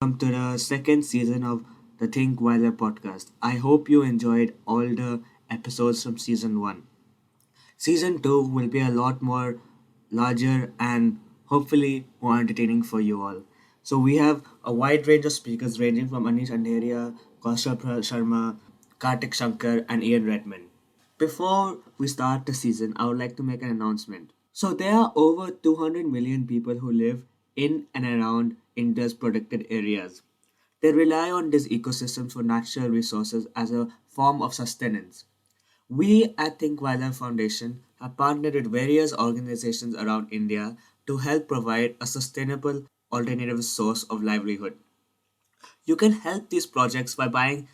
welcome to the second season of the Think Wilder podcast. I hope you enjoyed all the episodes from season 1. Season 2 will be a lot more larger and hopefully more entertaining for you all. So we have a wide range of speakers ranging from Anish Andheria, Kaushal Sharma, Kartik Shankar and Ian Redmond. Before we start the season, I would like to make an announcement. So there are over 200 million people who live in and around India's protected areas. They rely on these ecosystems for natural resources as a form of sustenance. We at Think Wildlife Foundation have partnered with various organizations around India to help provide a sustainable alternative source of livelihood. You can help these projects by buying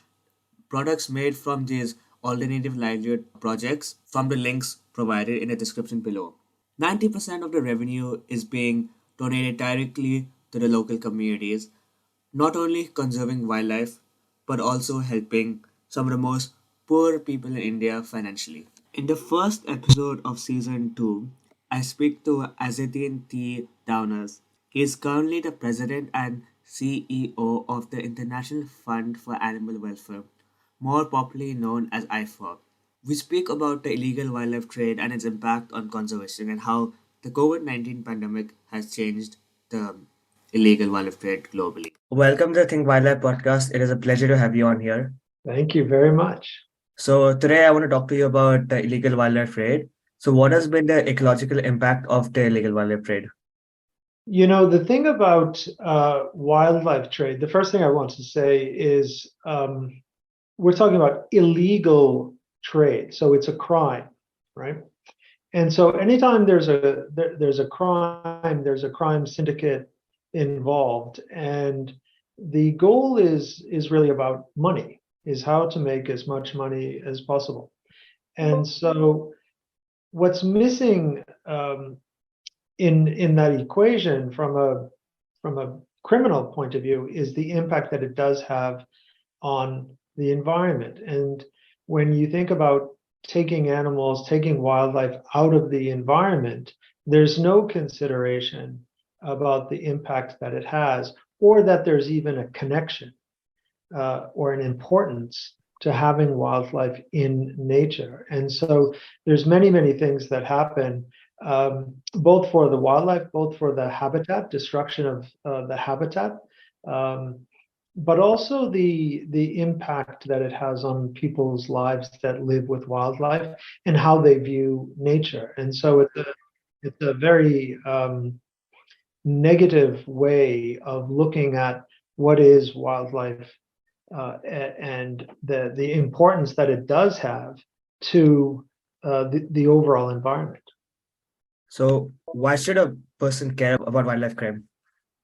products made from these alternative livelihood projects from the links provided in the description below. 90% of the revenue is being donated directly to the local communities, not only conserving wildlife but also helping some of the most poor people in India financially. In the first episode of season 2, I speak to Azzedine Downes. He is currently the president and CEO of the International Fund for Animal Welfare, more popularly known as IFAW. We speak about the illegal wildlife trade and its impact on conservation and how the COVID-19 pandemic has changed the illegal wildlife trade globally. Welcome to the Think Wildlife podcast. It is a pleasure to have you on here. Thank you very much. So today I want to talk to you about the illegal wildlife trade. So what has been the ecological impact of the illegal wildlife trade? The thing about wildlife trade, the first thing I want to say is we're talking about illegal trade, so it's a crime, right? And so anytime there's a crime, there's a crime syndicate involved, and the goal is really about money, is how to make as much money as possible. And so what's missing in that equation from a criminal point of view is the impact that it does have on the environment. And when you think about taking animals, taking wildlife out of the environment, there's no consideration about the impact that it has, or that there's even a connection or an importance to having wildlife in nature. And so there's many things that happen, both for the wildlife, both for the habitat, destruction of the habitat, but also the impact that it has on people's lives that live with wildlife and how they view nature. And so it's a very negative way of looking at what is wildlife and the importance that it does have to the overall environment. So why should a person care about wildlife crime?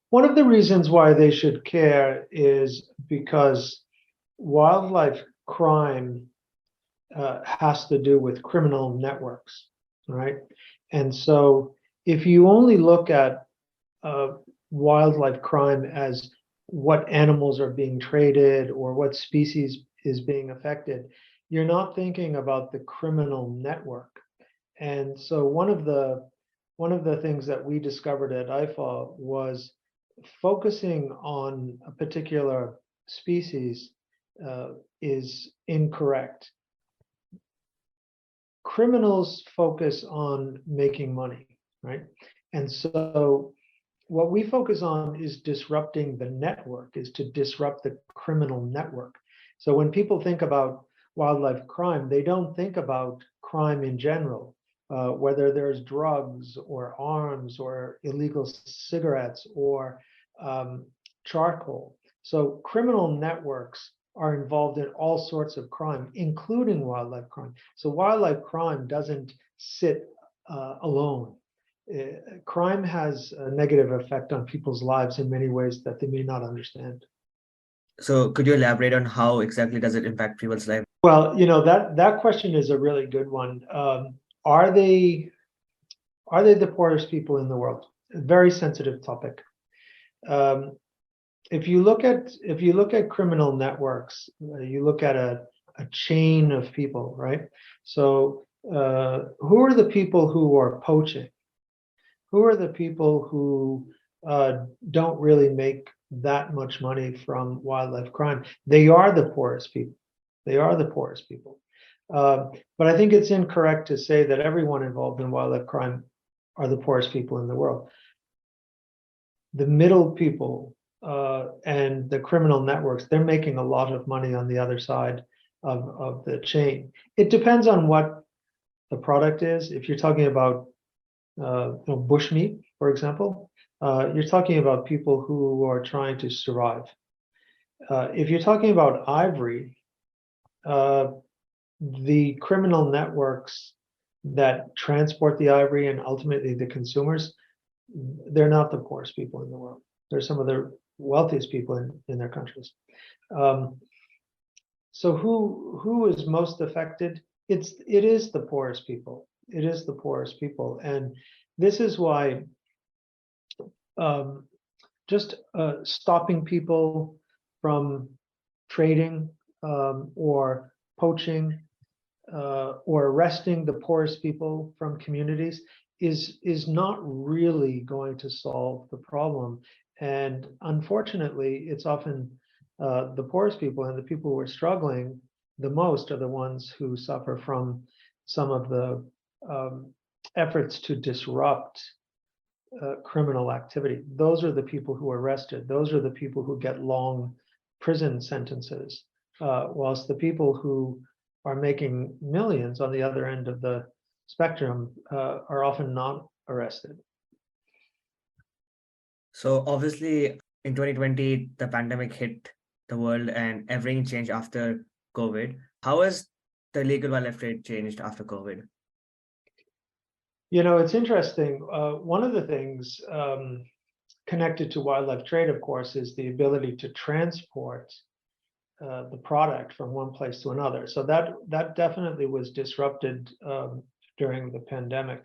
One of the reasons why they should care is because wildlife crime has to do with criminal networks, right? And so if you only look at wildlife crime as what animals are being traded or what species is being affected, you're not thinking about the criminal network. And so one of the things that we discovered at IFAW was focusing on a particular species is incorrect. Criminals focus on making money, right? And so what we focus on is disrupting the network, is to disrupt the criminal network. So when people think about wildlife crime, they don't think about crime in general, whether there's drugs or arms or illegal cigarettes or charcoal. So criminal networks are involved in all sorts of crime, including wildlife crime. So wildlife crime doesn't sit alone. Crime has a negative effect on people's lives in many ways that they may not understand. So could you elaborate on how exactly does it impact people's life? Well, that question is a really good one. Are they the poorest people in the world? A very sensitive topic. If you look at criminal networks, you look at a chain of people, right? So who are the people who are poaching? Who are the people who don't really make that much money from wildlife crime. They are the poorest people. They are the poorest people. But I think it's incorrect to say that everyone involved in wildlife crime are the poorest people in the world. The middle people and the criminal networks, they're making a lot of money on the other side of the chain. It depends on what the product is. If you're talking about bushmeat, for example, you're talking about people who are trying to survive. If you're talking about ivory, the criminal networks that transport the ivory and ultimately the consumers, they're not the poorest people in the world. They're some of the wealthiest people in their countries. So who is most affected? It is the poorest people. It is the poorest people, and this is why just stopping people from trading or poaching or arresting the poorest people from communities is not really going to solve the problem. And unfortunately, it's often the poorest people and the people who are struggling the most are the ones who suffer from some of the efforts to disrupt criminal activity. Those are the people who are arrested. Those are the people who get long prison sentences, whilst the people who are making millions on the other end of the spectrum are often not arrested. So obviously in 2020, the pandemic hit the world and everything changed after COVID. How has the illegal wildlife trade changed after COVID? You know, it's interesting. One of the things connected to wildlife trade, of course, is the ability to transport the product from one place to another. So that definitely was disrupted during the pandemic,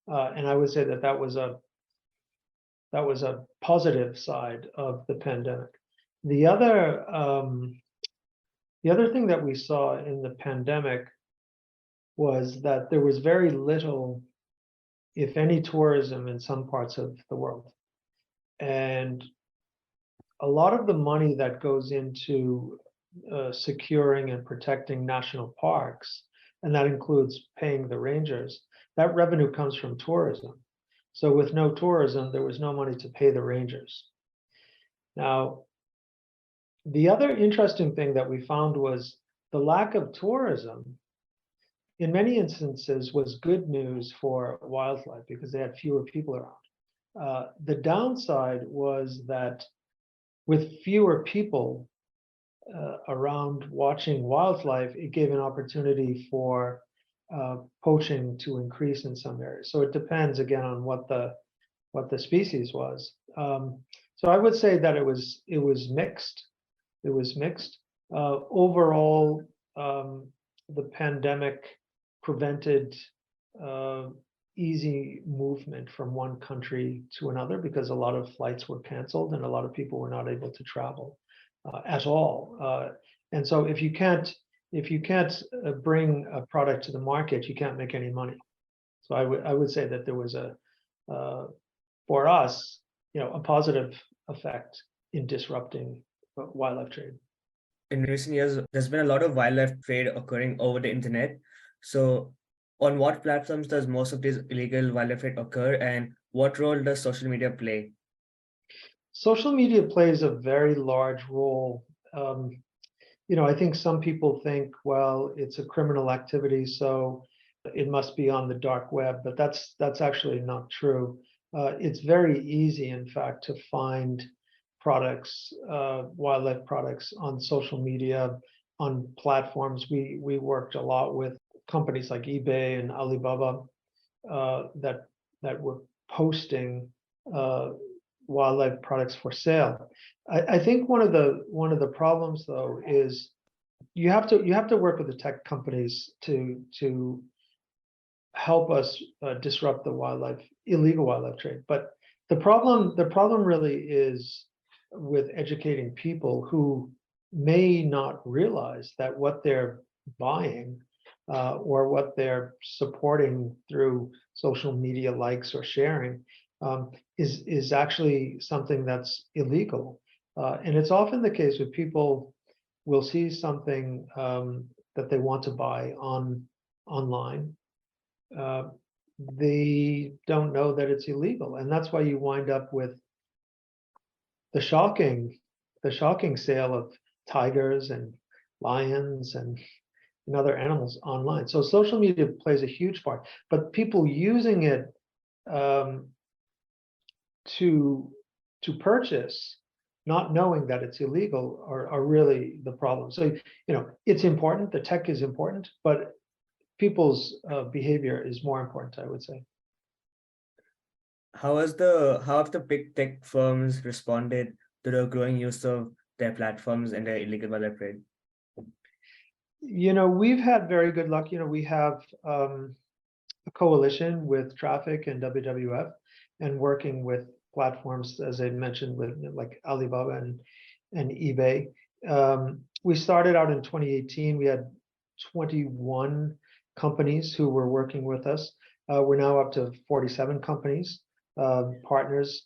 and I would say that was a positive side of the pandemic. The other thing that we saw in the pandemic was that there was very little, if any, tourism in some parts of the world, and a lot of the money that goes into securing and protecting national parks, and that includes paying the rangers, that revenue comes from tourism. So with no tourism, there was no money to pay the rangers. Now, the other interesting thing that we found was the lack of tourism, in many instances, was good news for wildlife because they had fewer people around. The downside was that with fewer people around watching wildlife, it gave an opportunity for poaching to increase in some areas. So it depends again on what the species was. So I would say that it was mixed. It was mixed. Overall, the pandemic prevented easy movement from one country to another because a lot of flights were canceled and a lot of people were not able to travel at all. And so if you can't bring a product to the market, you can't make any money. So I would say that there was for us, a positive effect in disrupting wildlife trade. In recent years, there's been a lot of wildlife trade occurring over the internet. So on what platforms does most of this illegal wildlife trade occur, and what role does social media play? Social media plays a very large role. I think some people think, well, it's a criminal activity, so it must be on the dark web, but that's actually not true. It's very easy, in fact, to find products, wildlife products on social media, on platforms. We worked a lot with companies like eBay and Alibaba that were posting wildlife products for sale. I think one of the problems though is you have to work with the tech companies to help us disrupt the illegal wildlife trade. But the problem really is with educating people who may not realize that what they're buying or what they're supporting through social media likes or sharing is actually something that's illegal. And it's often the case with people will see something that they want to buy online. Uh, they don't know that it's illegal, and that's why you wind up with the shocking the shocking sale of tigers and lions and other animals online. So social media plays a huge part, but people using it um, to purchase, not knowing that it's illegal, are really the problem. So it's important. The tech is important, but people's behavior is more important, I would say. How have the big tech firms responded to the growing use of their platforms in the illegal wildlife trade? We've had very good luck. We have a coalition with Traffic and WWF, and working with platforms, as I mentioned, with like Alibaba and eBay. We started out in 2018. We had 21 companies who were working with us. We're now up to 47 companies, partners,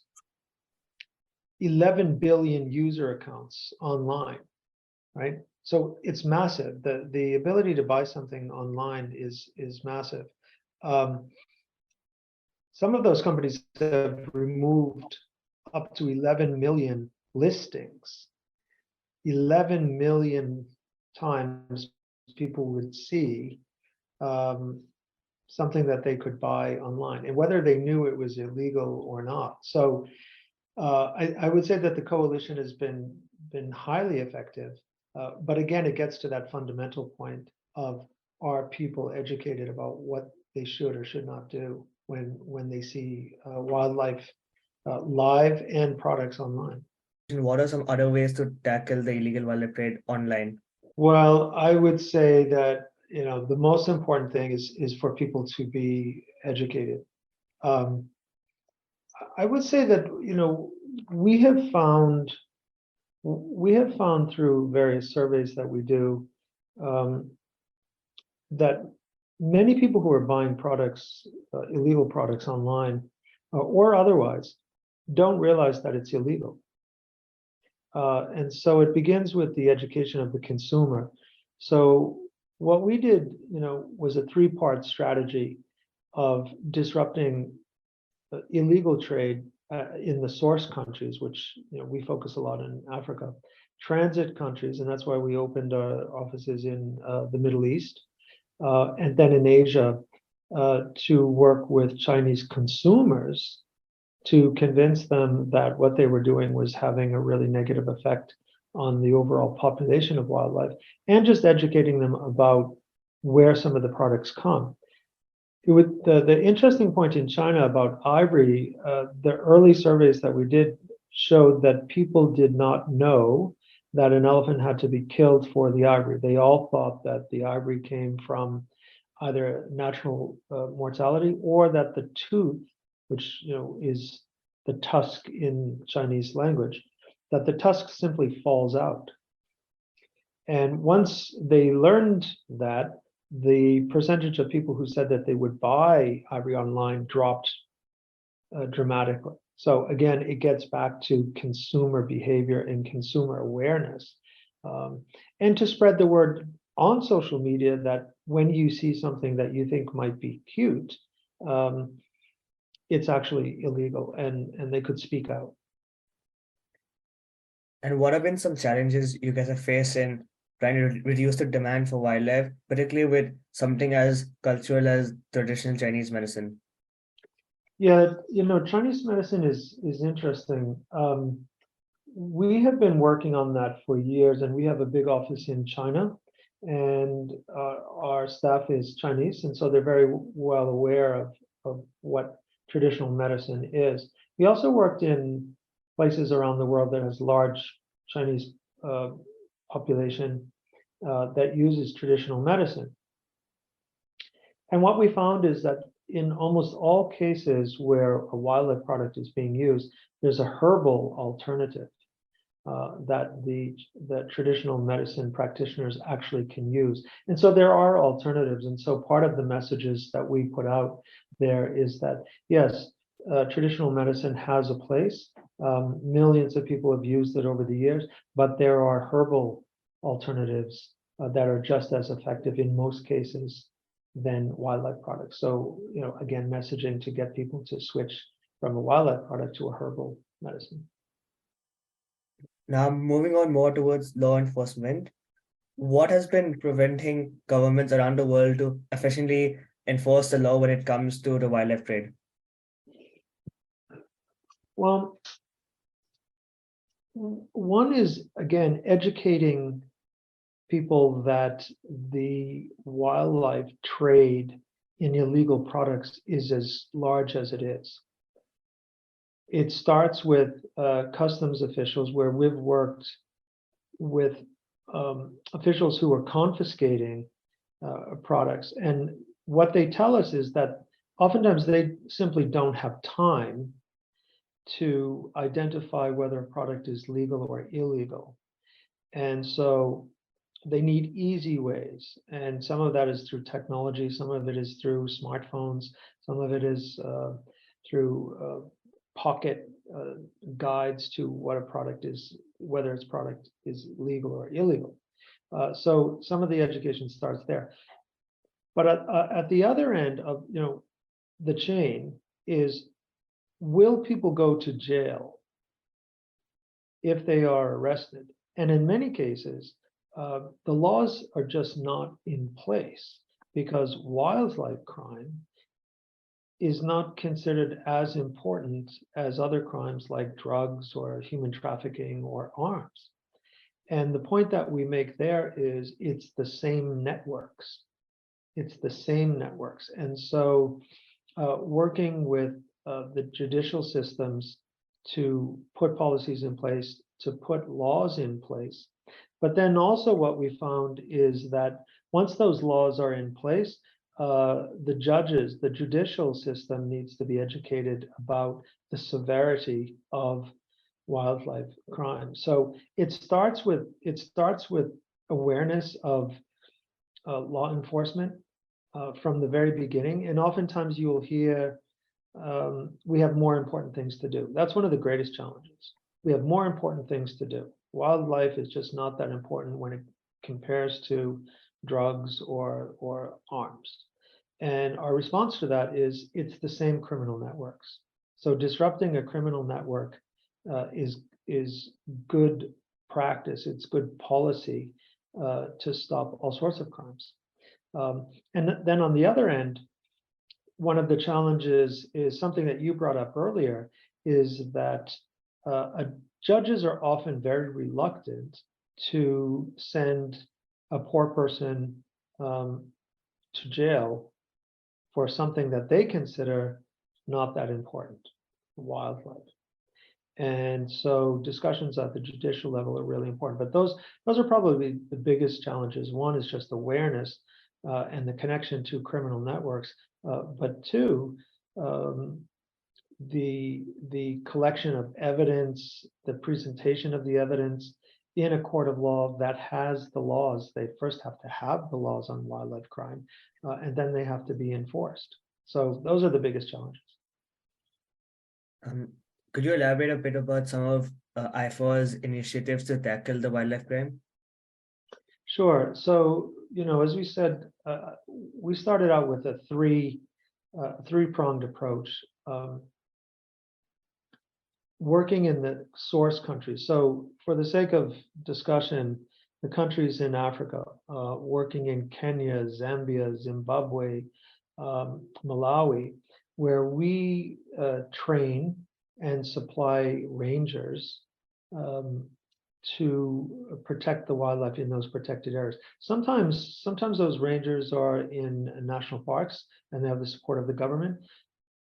11 billion user accounts online, right? So it's massive. The ability to buy something online is massive. Um, some of those companies have removed up to 11 million listings. 11 million times people would see um, something that they could buy online, and whether they knew it was illegal or not. So I would say that the coalition has been highly effective. But again, it gets to that fundamental point of, are people educated about what they should or should not do when they see wildlife live and products online? And what are some other ways to tackle the illegal wildlife trade online? Well, I would say that the most important thing is for people to be educated. Um, I would say that we have found through various surveys that we do um, that many people who are buying products, illegal products online or otherwise, don't realize that it's illegal. And so it begins with the education of the consumer. So what we did, was a three-part strategy of disrupting illegal trade in the source countries, which we focus a lot in Africa, transit countries, and that's why we opened our offices in the Middle East, and then in Asia, to work with Chinese consumers to convince them that what they were doing was having a really negative effect on the overall population of wildlife, and just educating them about where some of the products come. The interesting point in China about ivory, the early surveys that we did showed that people did not know that an elephant had to be killed for the ivory. They all thought that the ivory came from either natural mortality, or that the tooth, which is the tusk in Chinese language, that the tusk simply falls out. And once they learned that, the percentage of people who said that they would buy ivory online dropped dramatically. So again, it gets back to consumer behavior and consumer awareness, and to spread the word on social media that when you see something that you think might be cute, it's actually illegal, and they could speak out. And what have been some challenges you guys have faced in trying to reduce the demand for wildlife, particularly with something as cultural as traditional Chinese medicine? Yeah, Chinese medicine is interesting. We have been working on that for years, and we have a big office in China, and our staff is Chinese, and so they're very well aware of what traditional medicine is. We also worked in places around the world that has large Chinese population that uses traditional medicine. And what we found is that in almost all cases where a wildlife product is being used, there's a herbal alternative that the traditional medicine practitioners actually can use. And so there are alternatives. And so part of the messages that we put out there is that, yes, traditional medicine has a place, Millions of people have used it over the years, but there are herbal alternatives that are just as effective in most cases than wildlife products. So, again, messaging to get people to switch from a wildlife product to a herbal medicine. Now, moving on more towards law enforcement, what has been preventing governments around the world to efficiently enforce the law when it comes to the wildlife trade? Well, one is, again, educating people that the wildlife trade in illegal products is as large as it is. It starts with customs officials, where we've worked with officials who are confiscating products. And what they tell us is that oftentimes they simply don't have time to identify whether a product is legal or illegal. And so they need easy ways. And some of that is through technology, some of it is through smartphones, some of it is through pocket guides to what a product is, whether its product is legal or illegal. So some of the education starts there. But at the other end of the chain is, will people go to jail if they are arrested? And in many cases, the laws are just not in place because wildlife crime is not considered as important as other crimes like drugs or human trafficking or arms. And the point that we make there is it's the same networks. It's the same networks. And so working with the judicial systems to put policies in place, to put laws in place. But then also what we found is that once those laws are in place, the judges, the judicial system needs to be educated about the severity of wildlife crime. So it starts with awareness of law enforcement from the very beginning. And oftentimes you will hear, we have more important things to do. That's one of the greatest challenges. We have more important things to do. Wildlife is just not that important when it compares to drugs or arms. And our response to that is it's the same criminal networks. So disrupting a criminal network is good practice. It's good policy to stop all sorts of crimes. And then on the other end, one of the challenges is something that you brought up earlier, is that judges are often very reluctant to send a poor person to jail for something that they consider not that important, wildlife. And so discussions at the judicial level are really important. But those are probably the biggest challenges. One is just awareness and the connection to criminal networks. But two, the collection of evidence, the presentation of the evidence in a court of law that has the laws. They first have to have the laws on wildlife crime, and then they have to be enforced. So those are the biggest challenges. Could you elaborate a bit about some of IFAW's initiatives to tackle the wildlife crime? Sure. So, as we said, we started out with a three-pronged approach, working in the source countries. So for the sake of discussion, the countries in Africa, working in Kenya, Zambia, Zimbabwe, Malawi, where we train and supply rangers to protect the wildlife in those protected areas. Sometimes those rangers are in national parks and they have the support of the government,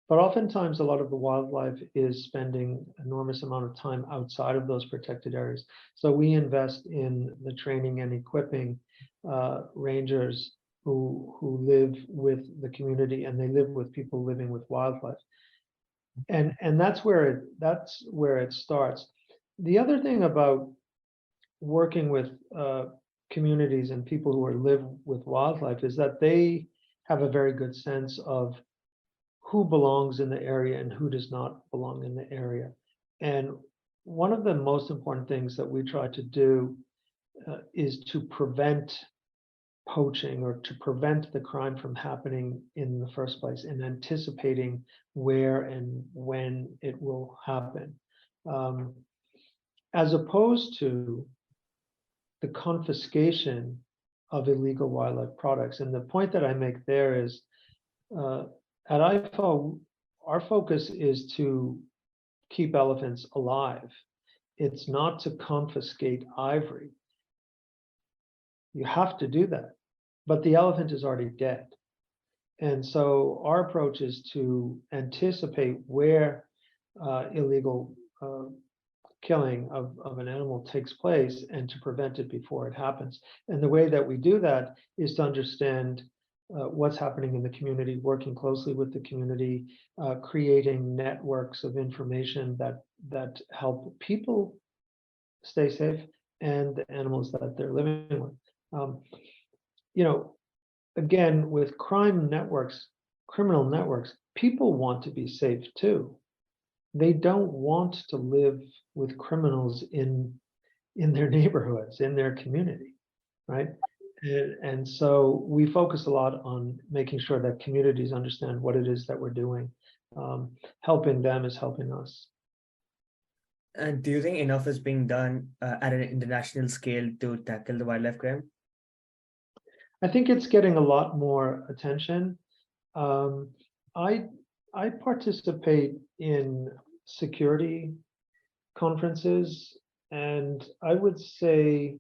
but oftentimes a lot of the wildlife is spending enormous amount of time outside of those protected areas. So we invest in the training and equipping rangers who live with the community, and they live with people living with wildlife. And that's where it starts. The other thing about working with communities and people who live with wildlife is that they have a very good sense of who belongs in the area and who does not belong in the area. And one of the most important things that we try to do is to prevent poaching, or to prevent the crime from happening in the first place, and anticipating where and when it will happen, as opposed to the confiscation of illegal wildlife products. And the point that I make there is, at IFAW, our focus is to keep elephants alive. It's not to confiscate ivory. You have to do that, but the elephant is already dead. And so our approach is to anticipate where illegal killing of an animal takes place, and to prevent it before it happens. And the way that we do that is to understand what's happening in the community, working closely with the community, creating networks of information that help people stay safe and the animals that they're living with. You know, again, with crime networks, criminal networks, people want to be safe too. They don't want to live with criminals in their neighborhoods, in their community, right? And so we focus a lot on making sure that communities understand what it is that we're doing. Helping them is helping us. And do you think enough is being done at an international scale to tackle the wildlife crime? I think it's getting a lot more attention. I participate in security conferences, and I would say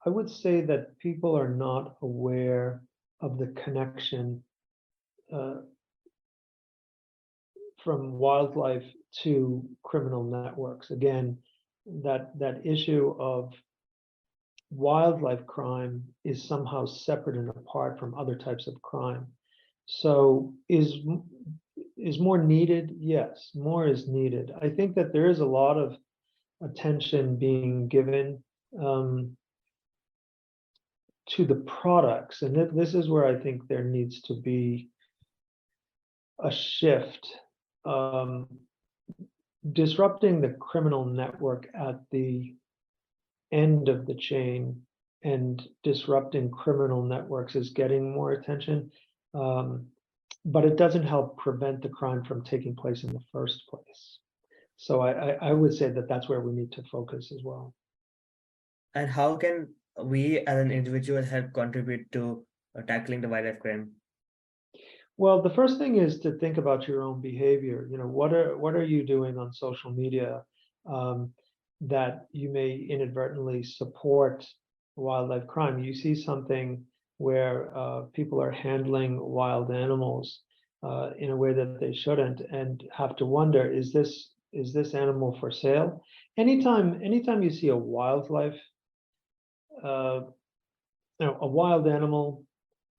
that people are not aware of the connection from wildlife to criminal networks. Again, that issue of wildlife crime is somehow separate and apart from other types of crime. So is more needed? Yes, more is needed. I think that there is a lot of attention being given to the products, and this is where I think there needs to be a shift. Disrupting the criminal network at the end of the chain and disrupting criminal networks is getting more attention, but it doesn't help prevent the crime from taking place in the first place. So I would say that that's where we need to focus as well. And how can we as an individual help contribute to tackling the wildlife crime? Well, the first thing is to think about your own behavior. You know, what are you doing on social media that you may inadvertently support wildlife crime? You see something where people are handling wild animals in a way that they shouldn't, and have to wonder, is this animal for sale? Anytime you see a wildlife, a wild animal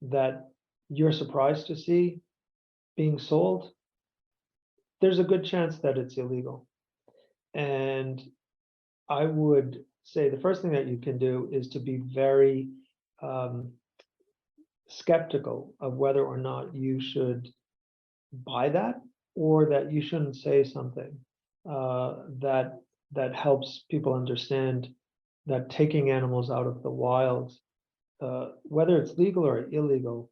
that you're surprised to see being sold, there's a good chance that it's illegal. And I would say the first thing that you can do is to be very skeptical of whether or not you should buy that, or that you shouldn't say something that helps people understand that taking animals out of the wild, whether it's legal or illegal,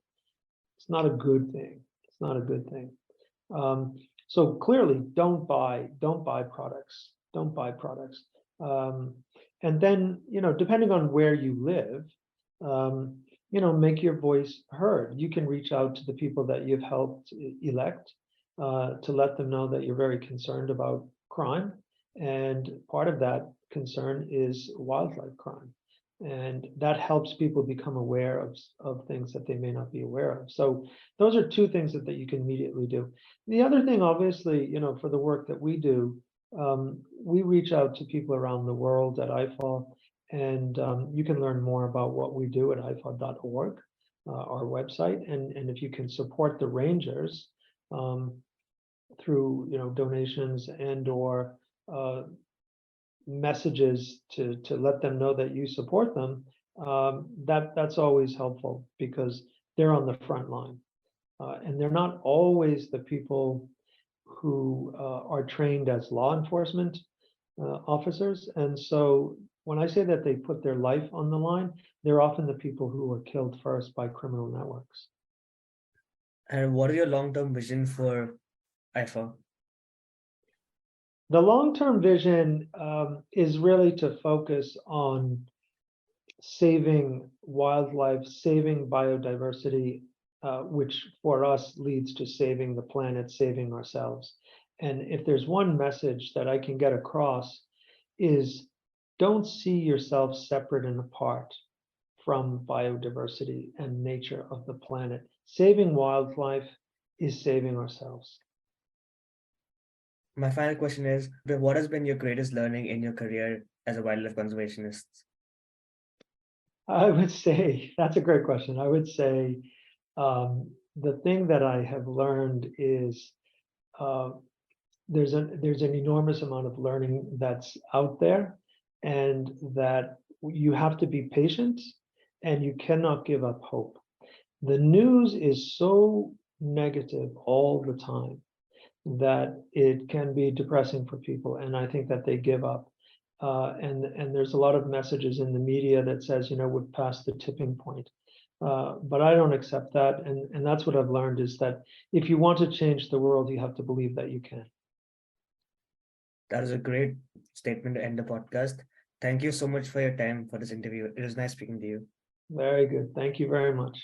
it's not a good thing. It's not a good thing. So clearly, don't buy products. Don't buy products. And then, depending on where you live, make your voice heard. You can reach out to the people that you've helped elect to let them know that you're very concerned about crime. And part of that concern is wildlife crime. And that helps people become aware of things that they may not be aware of. So those are two things that you can immediately do. The other thing, obviously, for the work that we do, we reach out to people around the world at IFAW, and you can learn more about what we do at ifaw.org, our website. And if you can support the rangers through donations and or messages to let them know that you support them, that's always helpful, because they're on the front line, and they're not always the people who are trained as law enforcement, officers. And so when I say that they put their life on the line, they're often the people who were killed first by criminal networks. And what is your long-term vision for IFAW? The long-term vision is really to focus on saving wildlife, saving biodiversity, which for us leads to saving the planet, saving ourselves. And if there's one message that I can get across is don't see yourself separate and apart from biodiversity and nature of the planet. Saving wildlife is saving ourselves. My final question is, what has been your greatest learning in your career as a wildlife conservationist? I would say that's a great question. I would say the thing that I have learned is uh, there's an enormous amount of learning that's out there, and that you have to be patient and you cannot give up hope. The news is so negative all the time that it can be depressing for people, and I think that they give up. And there's a lot of messages in the media that says, you know, we've passed the tipping point. But I don't accept that, and that's what I've learned is that if you want to change the world, you have to believe that you can. That is a great statement to end the podcast. Thank you so much for your time for this interview. It was nice speaking to you. Very good. Thank you very much.